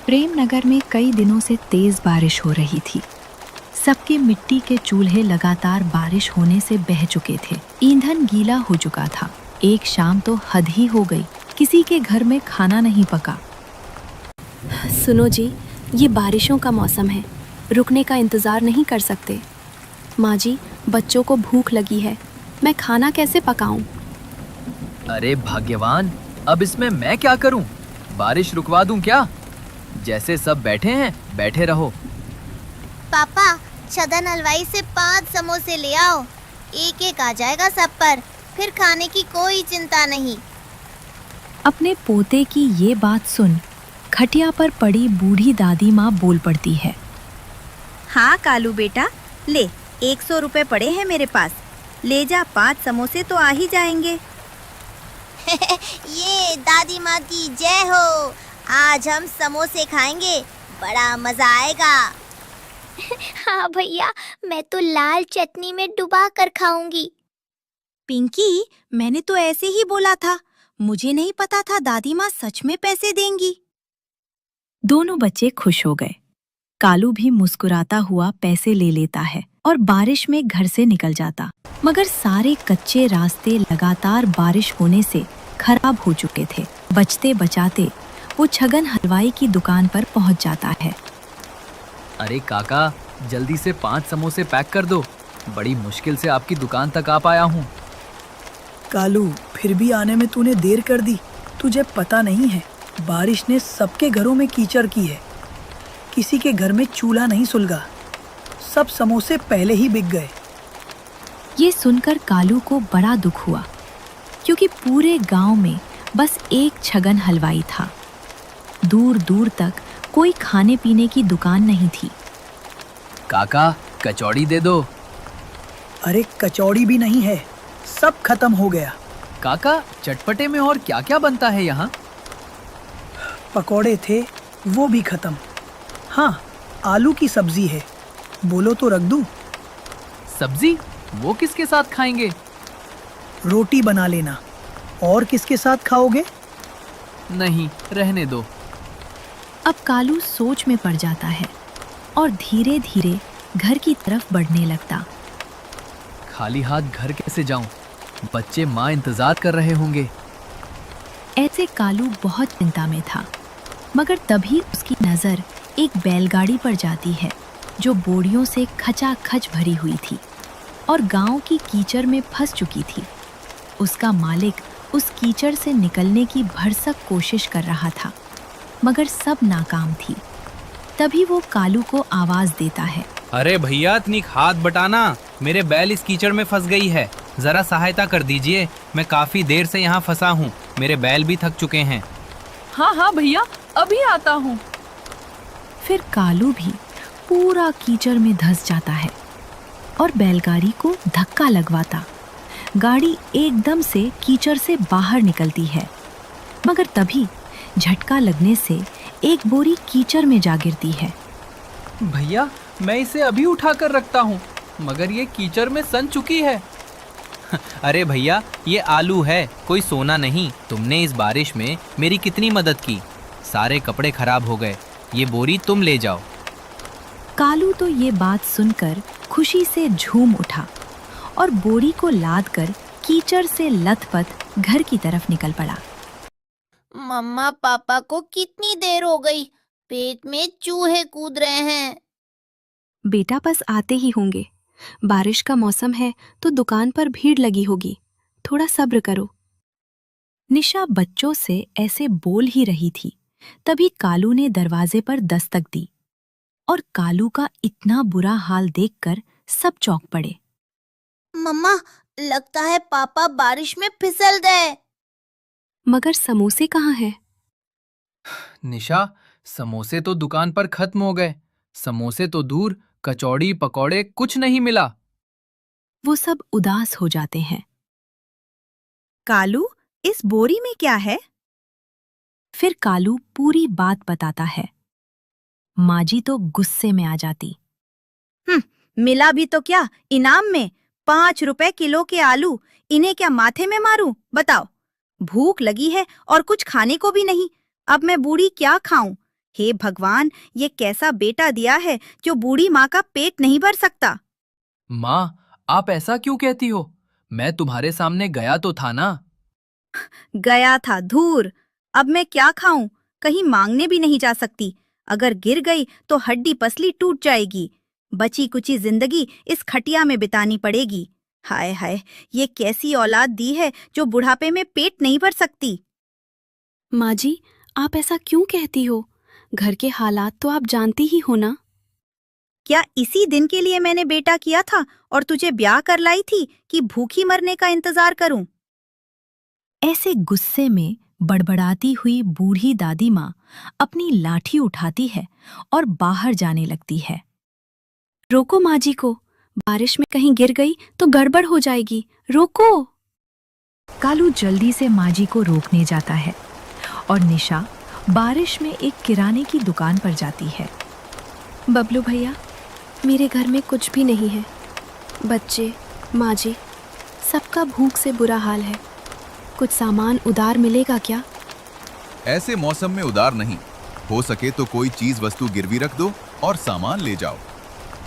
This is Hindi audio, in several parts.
प्रेमनगर में कई दिनों से तेज बारिश हो रही थी। सबके मिट्टी के चूल्हे लगातार बारिश होने से बह चुके थे। ईंधन गीला हो चुका था। एक शाम तो हद ही हो गई, किसी के घर में खाना नहीं पका। सुनो जी, ये बारिशों का मौसम है, रुकने का इंतज़ार नहीं कर सकते। माँ जी, बच्चों को भूख लगी है, मैं खाना कैसे पकाऊं? अरे भाग्यवान, अब इसमें मैं क्या करूं? बारिश रुकवा दूं क्या? जैसे सब बैठे हैं बैठे रहो। पापा, छदन हलवाई से 5 समोसे ले आओ। एक एक आ जाएगा सब पर, फिर खाने की कोई चिंता नहीं। अपने पोते की ये बात सुन खटिया पर पड़ी बूढ़ी दादी माँ बोल पड़ती है। हाँ कालू बेटा, ले 100 रुपए पड़े हैं मेरे पास, ले जा, 5 समोसे तो आ ही जाएंगे। ये दादी माँ की जय हो। आज हम समोसे खाएंगे, बड़ा मजा आएगा। हाँ भैया, मैं तो लाल चटनी में डुबा कर खाऊंगी। पिंकी, मैंने तो ऐसे ही बोला था, मुझे नहीं पता था दादी माँ सच में पैसे देंगी। दोनों बच्चे खुश हो गए। कालू भी मुस्कुराता हुआ पैसे ले लेता है और बारिश में घर से निकल जाता। मगर सारे कच्चे रास्ते लगातार बारिश होने से खराब हो चुके थे। बचते बचाते वो छगन हलवाई की दुकान पर पहुंच जाता है। अरे काका, जल्दी से 5 समोसे पैक कर दो। बड़ी मुश्किल से आपकी दुकान तक आ पाया हूँ। कालू, फिर भी आने में तूने देर कर दी। तुझे पता नहीं है, बारिश ने सबके घरों में कीचड़ की है। किसी के घर में चूल्हा नहीं सुलगा। सब समोसे पहले ही बिक गए। ये सुनकर कालू को बड़ा दुख हुआ, क्योंकि पूरे गांव में बस एक छगन हलवाई था। दूर दूर तक कोई खाने पीने की दुकान नहीं थी। काका, कचौड़ी दे दो। अरे कचौड़ी भी नहीं है, सब खत्म हो गया। काका, चटपटे में और क्या क्या बनता है यहाँ? पकौड़े थे, वो भी खत्म। हाँ, आलू की सब्जी है, बोलो तो रख दूं? सब्जी? वो किसके साथ खाएंगे? रोटी बना लेना। और किसके साथ खाओगे? नहीं, रहने दो। अब कालू सोच में पड़ जाता है और धीरे धीरे घर की तरफ बढ़ने लगता। खाली हाथ घर कैसे जाऊं? बच्चे माँ इंतजार कर रहे होंगे। ऐसे कालू बहुत चिंता में था, मगर तभी उसकी नज़र एक बैलगाड़ी पर जाती है, जो बोरियों से खचाखच भरी हुई थी और गांव की कीचड़ में फंस चुकी थी। उसका मालिक उस कीचड़ से निकलने की भरसक कोशिश कर रहा था, मगर सब नाकाम थी। तभी वो कालू को आवाज देता है। अरे भैया, तनिक हाथ बटाना, मेरे बैल इस कीचड़ में फंस गई है, जरा सहायता कर दीजिए। मैं काफी देर से यहाँ फंसा हूँ, मेरे बैल भी थक चुके हैं। हाँ हाँ भैया, अभी आता हूँ। फिर कालू भी पूरा कीचड़ में धंस जाता है और बैलगाड़ी को धक्का लगवाता। गाड़ी एकदम से कीचड़ से बाहर निकलती है, मगर तभी झटका लगने से एक बोरी कीचड़ में जा गिरती है। भैया, मैं इसे अभी उठा कर रखता हूँ, मगर ये कीचड़ में सन चुकी है। अरे भैया, ये आलू है, कोई सोना नहीं। तुमने इस बारिश में मेरी कितनी मदद की, सारे कपड़े खराब हो गए, ये बोरी तुम ले जाओ। कालू तो ये बात सुनकर खुशी से झूम उठा और बोरी को लादकर कीचड़ से लथपथ घर की तरफ निकल पड़ा। मम्मा पापा को कितनी देर हो गई, पेट में चूहे कूद रहे हैं। बेटा बस आते ही होंगे, बारिश का मौसम है तो दुकान पर भीड़ लगी होगी, थोड़ा सब्र करो। निशा बच्चों से ऐसे बोल ही रही थी, तभी कालू ने दरवाजे पर दस्तक दी और कालू का इतना बुरा हाल देखकर सब चौंक पड़े। मम्मा, लगता है पापा बारिश में फिसल गए। मगर समोसे कहाँ हैं? निशा, समोसे तो दुकान पर खत्म हो गए। समोसे तो दूर, कचौड़ी पकौड़े कुछ नहीं मिला। वो सब उदास हो जाते हैं। कालू, इस बोरी में क्या है? फिर कालू पूरी बात बताता है। माँ जी तो गुस्से में आ जाती। मिला भी तो क्या, इनाम में 5 रुपए किलो के आलू, इन्हें क्या माथे में मारूं? बताओ, भूख लगी है और कुछ खाने को भी नहीं। अब मैं बूढ़ी क्या खाऊं? हे भगवान, ये कैसा बेटा दिया है जो बूढ़ी माँ का पेट नहीं भर सकता। माँ, आप ऐसा क्यों कहती हो? मैं तुम्हारे सामने गया तो था ना। गया था धूर। अब मैं क्या खाऊं? कहीं मांगने भी नहीं जा सकती। अगर गिर गई तो हड्डी पसली टूट जाएगी। बची कुची जिंदगी इस खटिया में बितानी पड़ेगी। हाय हाय, ये कैसी औलाद दी है जो बुढ़ापे में पेट नहीं भर सकती। माँ जी, आप ऐसा क्यों कहती हो? घर के हालात तो आप जानती ही हो ना। क्या इसी दिन के लिए मैंने बेटा किया था और तुझे ब्याह कर लाई थी कि भूखी मरने का इंतजार करूं? ऐसे गुस्से में बड़बड़ाती हुई बूढ़ी दादी माँ अपनी लाठी उठाती है और बाहर जाने लगती है। रोको माँ जी को, बारिश में कहीं गिर गई तो गड़बड़ हो जाएगी। रोको। कालू जल्दी से माँ जी को रोकने जाता है और निशा बारिश में एक किराने की दुकान पर जाती है। बबलू भैया, मेरे घर में कुछ भी नहीं है। बच्चे, माँ जी, सबका भूख से बुरा हाल है। कुछ सामान उधार मिलेगा क्या? ऐसे मौसम में उधार नहीं, हो सके तो कोई चीज वस्तु गिरवी रख दो और सामान ले जाओ।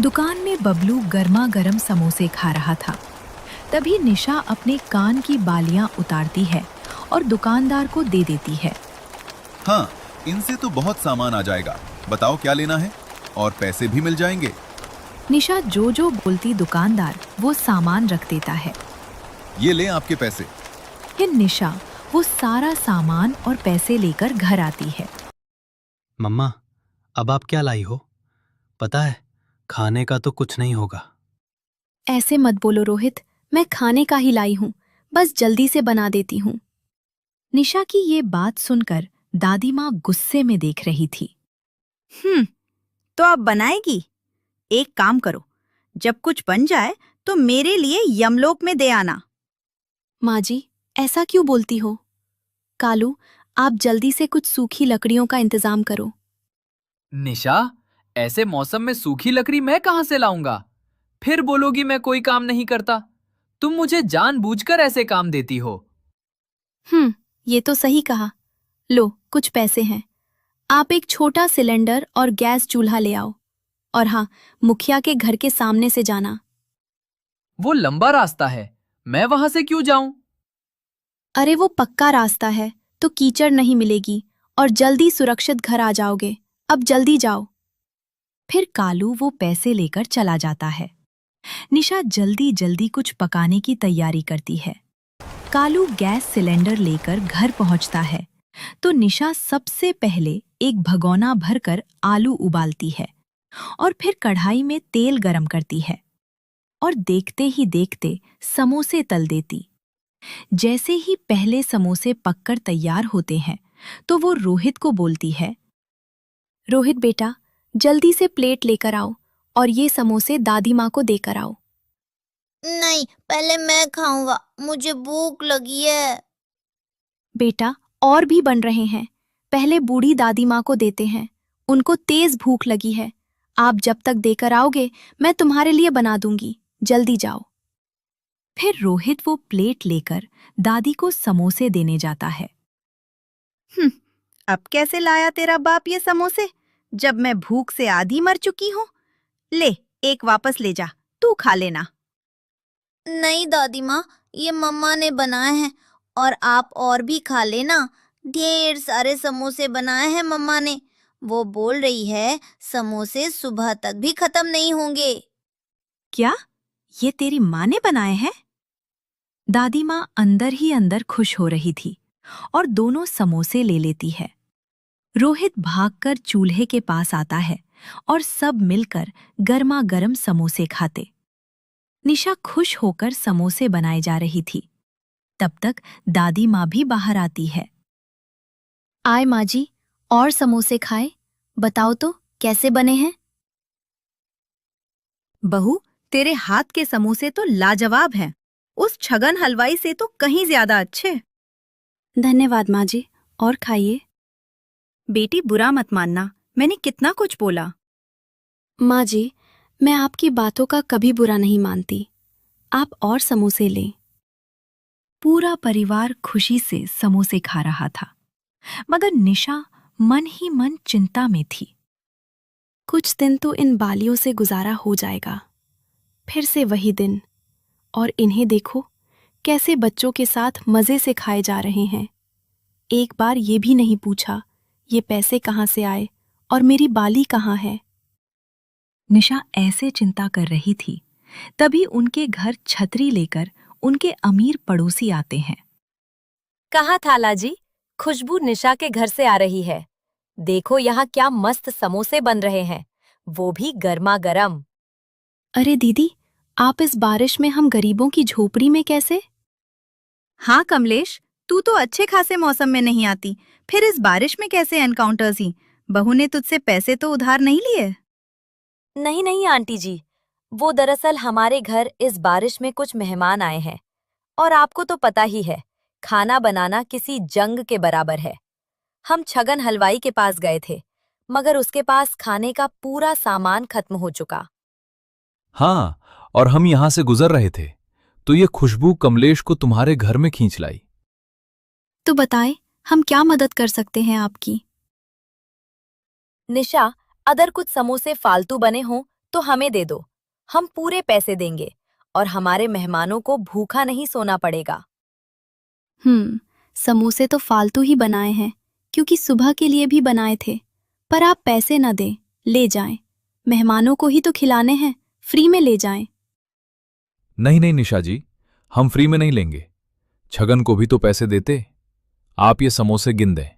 दुकान में बबलू गर्मा गर्म समोसे खा रहा था। तभी निशा अपने कान की बालियां उतारती है और दुकानदार को दे देती है। हाँ, इनसे तो बहुत सामान आ जाएगा। बताओ क्या लेना है, और पैसे भी मिल जाएंगे। निशा जो जो बोलती दुकानदार वो सामान रख देता है। ये ले आपके पैसे। फिर निशा वो सारा सामान और पैसे लेकर घर आती है। मम्मा, अब आप क्या लाई हो? पता है, खाने का तो कुछ नहीं होगा। ऐसे मत बोलो रोहित, मैं खाने का ही लाई हूँ। बस जल्दी से बना देती हूँ। निशा की ये बात सुनकर दादी माँ गुस्से में देख रही थी। तो अब बनाएगी? एक काम करो, जब कुछ बन जाए तो मेरे लिए यमलोक में दे आना। माँ जी, ऐसा क्यों बोलती हो? कालू, आप जल्दी से कुछ सूखी लकड़ियों का इंतजाम करो। निशा, ऐसे मौसम में सूखी लकड़ी मैं कहाँ से लाऊंगा? फिर बोलोगी मैं कोई काम नहीं करता। तुम मुझे जानबूझकर ऐसे काम देती हो। ये तो सही कहा। लो, कुछ पैसे हैं। आप एक छोटा सिलेंडर और गैस चूल्हा ले आओ। और हाँ, मुखिया के घर के सामने से जाना। वो लंबा रास्ता है, मैं वहां से क्यों जाऊं? अरे वो पक्का रास्ता है, तो कीचड़ नहीं मिलेगी और जल्दी सुरक्षित घर आ जाओगे। अब जल्दी जाओ। फिर कालू वो पैसे लेकर चला जाता है। निशा जल्दी जल्दी कुछ पकाने की तैयारी करती है। कालू गैस सिलेंडर लेकर घर पहुंचता है तो निशा सबसे पहले एक भगोना भरकर आलू उबालती है और फिर कढ़ाई में तेल गरम करती है और देखते ही देखते समोसे तल देती। जैसे ही पहले समोसे पककर तैयार होते हैं तो वो रोहित को बोलती है, रोहित बेटा, जल्दी से प्लेट लेकर आओ और ये समोसे दादी माँ को देकर आओ। नहीं, पहले मैं खाऊंगा, मुझे भूख लगी है। बेटा, और भी बन रहे हैं। पहले बूढ़ी दादी माँ को देते हैं, उनको तेज भूख लगी है। आप जब तक देकर आओगे मैं तुम्हारे लिए बना दूंगी। जल्दी जाओ। फिर रोहित वो प्लेट लेकर दादी को समोसे देने जाता है। अब कैसे लाया तेरा बाप ये समोसे, जब मैं भूख से आधी मर चुकी हूँ? ले, एक वापस ले जा, तू खा लेना। नहीं दादी माँ, ये मम्मा ने बनाए हैं और आप और भी खा लेना। ढेर सारे समोसे बनाए हैं मम्मा ने। वो बोल रही है समोसे सुबह तक भी खत्म नहीं होंगे। क्या ये तेरी माँ ने बनाए हैं? दादी माँ अंदर ही अंदर खुश हो रही थी और दोनों समोसे ले लेती है। रोहित भागकर चूल्हे के पास आता है और सब मिलकर गर्मा गर्म समोसे खाते। निशा खुश होकर समोसे बनाए जा रही थी। तब तक दादी माँ भी बाहर आती है। आए माँ जी, और समोसे खाए। बताओ तो कैसे बने हैं? बहू, तेरे हाथ के समोसे तो लाजवाब हैं। उस छगन हलवाई से तो कहीं ज्यादा अच्छे। धन्यवाद माँ जी, और खाइए। बेटी, बुरा मत मानना, मैंने कितना कुछ बोला। माँ जी, मैं आपकी बातों का कभी बुरा नहीं मानती। आप और समोसे लें। पूरा परिवार खुशी से समोसे खा रहा था, मगर निशा मन ही मन चिंता में थी। कुछ दिन तो इन बालियों से गुजारा हो जाएगा, फिर से वही दिन। और इन्हें देखो कैसे बच्चों के साथ मज़े से खाए जा रहे हैं। एक बार ये भी नहीं पूछा ये पैसे कहाँ से आए और मेरी बाली कहाँ है। निशा ऐसे चिंता कर रही थी, तभी उनके घर छतरी लेकर उनके अमीर पड़ोसी आते हैं। कहाँ थाला जी, खुशबू निशा के घर से आ रही है। देखो यहाँ क्या मस्त समोसे बन रहे हैं, वो भी गर्मा गर्म। अरे दीदी, आप इस बारिश में हम गरीबों की झोपड़ी में कैसे? हाँ कमलेश, तू तो अच्छे खासे मौसम में नहीं आती, फिर इस बारिश में कैसे एनकाउंटर्स ही? बहू ने तुझसे पैसे तो उधार नहीं लिए? नहीं नहीं आंटी जी, वो दरअसल हमारे घर इस बारिश में कुछ मेहमान आए हैं। और आपको तो पता ही है, खाना बनाना किसी जंग के बराबर है। हम छगन हलवाई के पास गए थे, मगर उसके पास खाने का पूरा सामान खत्म हो चुका। हाँ, और हम यहाँ से गुजर रहे थे तो ये खुशबू कमलेश को तुम्हारे घर में खींच लाई। तो बताएं, हम क्या मदद कर सकते हैं आपकी? निशा, अगर कुछ समोसे फालतू बने हों तो हमें दे दो, हम पूरे पैसे देंगे और हमारे मेहमानों को भूखा नहीं सोना पड़ेगा। समोसे तो फालतू ही बनाए हैं, क्योंकि सुबह के लिए भी बनाए थे। पर आप पैसे न दें, ले जाएं। मेहमानों को ही तो खिलाने हैं, फ्री में ले जाएं। नहीं नहीं निशा जी, हम फ्री में नहीं लेंगे। छगन को भी तो पैसे देते। आप ये समोसे गिन दें।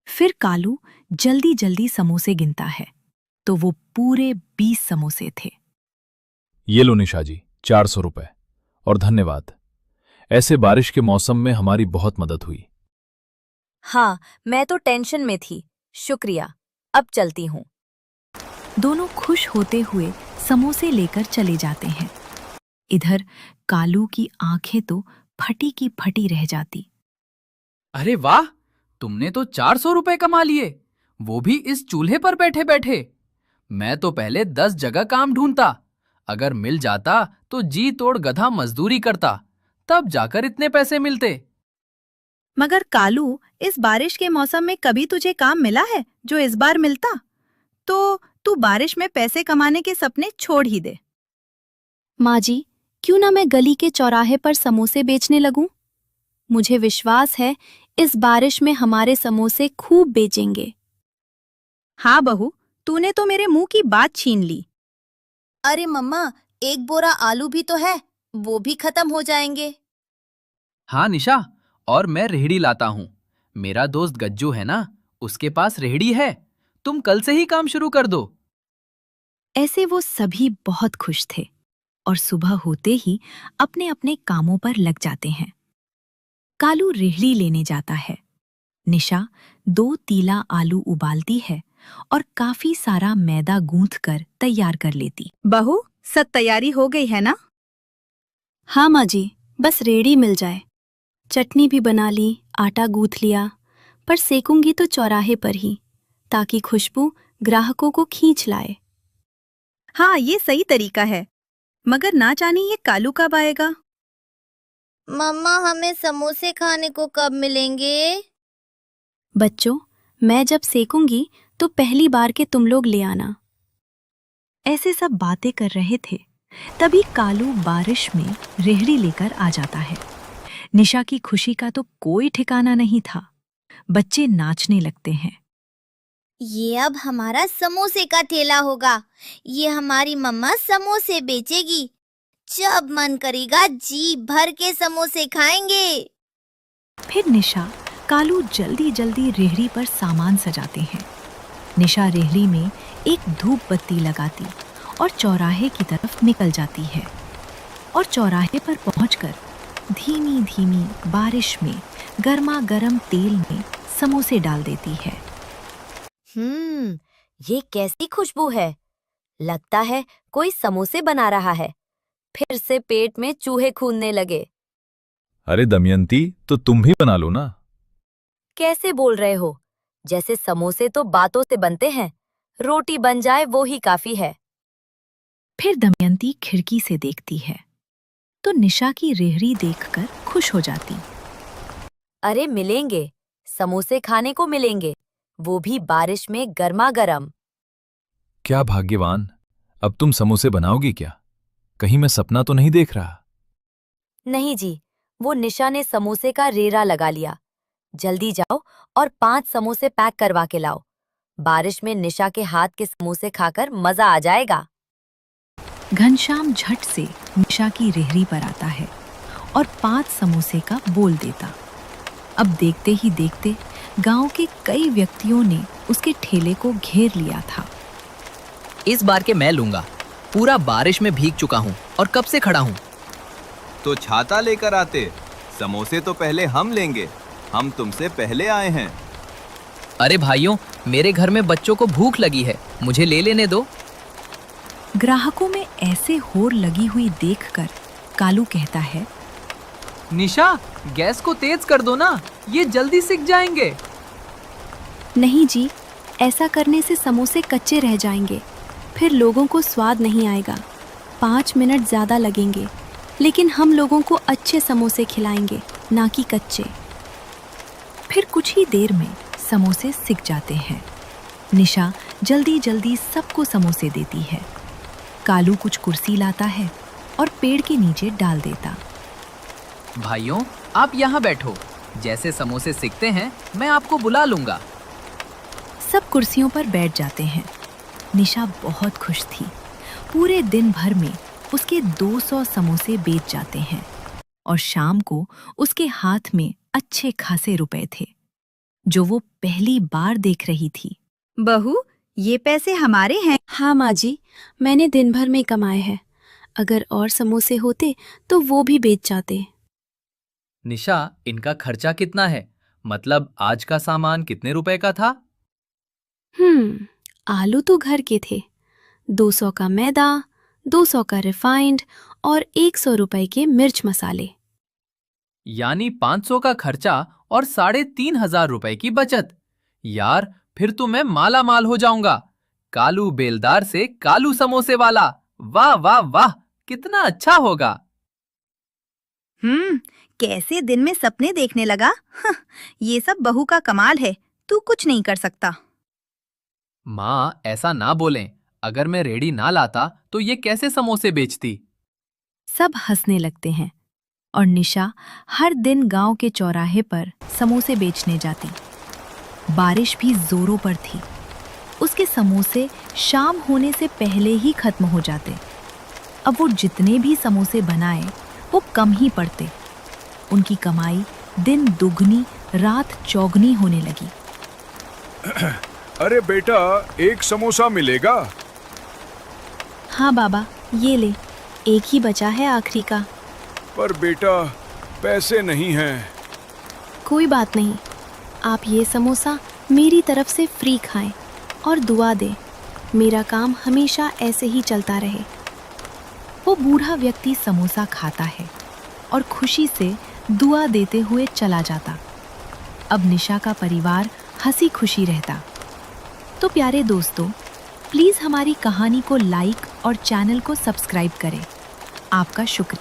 फिर कालू जल्दी जल्दी समोसे गिनता है तो वो पूरे 20 समोसे थे। ये लो निशा जी, 400 रुपए, और धन्यवाद। ऐसे बारिश के मौसम में हमारी बहुत मदद हुई। हाँ, मैं तो टेंशन में थी, शुक्रिया। अब चलती हूँ। दोनों खुश होते हुए समोसे लेकर चले जाते हैं। इधर कालू की आंखें तो फटी की फटी रह जाती। अरे वाह, तुमने तो 400 रुपए कमा लिए, वो भी इस चूल्हे पर बैठे बैठे। मैं तो पहले 10 जगह काम ढूंढता, अगर मिल जाता तो जी तोड़ गधा मजदूरी करता, तब जाकर इतने पैसे मिलते। मगर कालू, इस बारिश के मौसम में कभी तुझे काम मिला है जो इस बार मिलता? तो तू बारिश में पैसे कमाने के सपने छोड़ ही दे। माँ जी, क्यों ना मैं गली के चौराहे पर समोसे बेचने लगूं? मुझे विश्वास है इस बारिश में हमारे समोसे खूब बेचेंगे। हाँ बहू, तूने तो मेरे मुंह की बात छीन ली। अरे मम्मा, एक बोरा आलू भी तो है, वो भी खत्म हो जाएंगे। हाँ निशा, और मैं रेहड़ी लाता हूँ। मेरा दोस्त गज्जू है ना, उसके पास रेहड़ी है। तुम कल से ही काम शुरू कर दो। ऐसे वो सभी बहुत खुश थे और सुबह होते ही अपने अपने कामों पर लग जाते हैं। कालू रेहड़ी लेने जाता है। निशा 2 तीला आलू उबालती है और काफी सारा मैदा गूंथकर तैयार कर लेती। बहू, सब तैयारी हो गई है ना? हाँ माँ जी, बस रेड़ी मिल जाए। चटनी भी बना ली, आटा गूंथ लिया, पर सेकूंगी तो चौराहे पर ही, ताकि खुशबू ग्राहकों को खींच लाए। हाँ, ये सही तरीका है। मगर ना जाने ये कालू कब आएगा? मम्मा, हमें समोसे खाने को कब मिलेंगे? बच्चों, मैं जब सेकूंगी तो पहली बार के तुम लोग ले आना। ऐसे सब बातें कर रहे थे, तभी कालू बारिश में रेहड़ी लेकर आ जाता है। निशा की खुशी का तो कोई ठिकाना नहीं था। बच्चे नाचने लगते हैं। ये अब हमारा समोसे का ठेला होगा। ये हमारी मम्मा समोसे बेचेगी। जब मन करेगा जी भर के समोसे खाएंगे। फिर निशा कालू जल्दी जल्दी रेहड़ी पर सामान सजाते हैं। निशा रेहड़ी में एक धूप बत्ती लगाती और चौराहे की तरफ निकल जाती है और चौराहे पर पहुंचकर धीमी धीमी बारिश में गर्मा गर्म तेल में समोसे डाल देती है। ये कैसी खुशबू है? लगता है कोई समोसे बना रहा है। फिर से पेट में चूहे कूदने लगे। अरे दमयंती, तो तुम भी बना लो ना। कैसे बोल रहे हो? जैसे समोसे तो बातों से बनते हैं, रोटी बन जाए वो ही काफी है। फिर दमयंती खिड़की से देखती है तो निशा की रेहड़ी देखकर खुश हो जाती। अरे मिलेंगे, समोसे खाने को मिलेंगे। वो भी बारिश में गर्मा गर्म। क्या भाग्यवान। अब तुम समोसे बनाओगी क्या? कहीं मैं सपना तो नहीं देख रहा? नहीं जी, वो निशा ने समोसे का रेरा लगा लिया। जल्दी जाओ और 5 समोसे पैक करवा के लाओ। बारिश में निशा के हाथ के समोसे खाकर मजा आ जाएगा। घनश्याम झट से निशा की रेहड़ी पर आता है और 5 समोसे का बोल देता। अब देखते ही देखते गांव के कई व्यक्तियों ने उसके ठेले को घेर लिया था। इस बार के मैं लूंगा। पूरा बारिश में भीग चुका हूँ और कब से खड़ा हूँ। तो छाता लेकर आते। समोसे तो पहले हम लेंगे, हम तुमसे पहले आए हैं। अरे भाइयों, मेरे घर में बच्चों को भूख लगी है, मुझे ले लेने दो। ग्राहकों में ऐसे होड़ लगी हुई देखकर कालू कहता है, निशा, गैस को तेज कर दो ना, ये जल्दी सिक जाएंगे। नहीं जी, ऐसा करने से समोसे कच्चे रह जाएंगे, फिर लोगों को स्वाद नहीं आएगा। 5 मिनट ज़्यादा लगेंगे, लेकिन हम लोगों को अच्छे समोसे खिलाएंगे, ना कि कच्चे। फिर कुछ ही देर में समोसे सिक जाते हैं। निशा जल्दी जल्दी सबको समोसे देती है। कालू कुछ कुर्सी लाता है और पेड़ के नीचे डाल देता। भाइयों, आप यहाँ बैठो। जैसे समोसे सिकते हैं मैं आपको बुला लूंगा। सब कुर्सियों पर बैठ जाते हैं। निशा बहुत खुश थी। पूरे दिन भर में उसके 200 समोसे बेच जाते हैं और शाम को उसके हाथ में अच्छे खासे रुपए थे, जो वो पहली बार देख रही थी। बहू, ये पैसे हमारे हैं। हाँ माँ जी, मैंने दिन भर में कमाए हैं। अगर और समोसे होते तो वो भी बेच जाते। निशा, इनका खर्चा कितना है? मतलब आज का सामान कितने रुपए का था? आलू तो घर के थे। 200 का मैदा, 200 का रिफाइंड और 100 रुपए के मिर्च मसाले। यानी 500 का खर्चा और 3,500 रुपए की बचत। यार, फिर तो मैं माला माल हो जाऊंगा। कालू बेलदार से कालू समोसे वाला। वाह वाह वाह, कितना अच्छा होगा। कैसे दिन में सपने देखने लगा। ये सब बहू का कमाल है, तू कुछ नहीं कर सकता। माँ, ऐसा ना बोलें। अगर मैं रेडी ना लाता तो ये कैसे समोसे बेचती? सब हंसने लगते हैं और निशा हर दिन गांव के चौराहे पर समोसे बेचने जाती। बारिश भी जोरों पर थी। उसके समोसे शाम होने से पहले ही खत्म हो जाते। अब वो जितने भी समोसे बनाए वो कम ही पड़ते। उनकी कमाई दिन दुगनी रात चौगनी होने लगी। अरे बेटा, एक समोसा मिलेगा? हाँ बाबा, ये ले, एक ही बचा है आखिरी का। पर बेटा, पैसे नहीं हैं। कोई बात नहीं, आप ये समोसा मेरी तरफ से फ्री खाएं और दुआ दें, मेरा काम हमेशा ऐसे ही चलता रहे। वो बूढ़ा व्यक्ति समोसा खाता है और खुशी से दुआ देते हुए चला जाता। अब निशा का परिवार हंसी खुशी रहता। तो प्यारे दोस्तों, प्लीज़ हमारी कहानी को लाइक और चैनल को सब्सक्राइब करें। आपका शुक्रिया।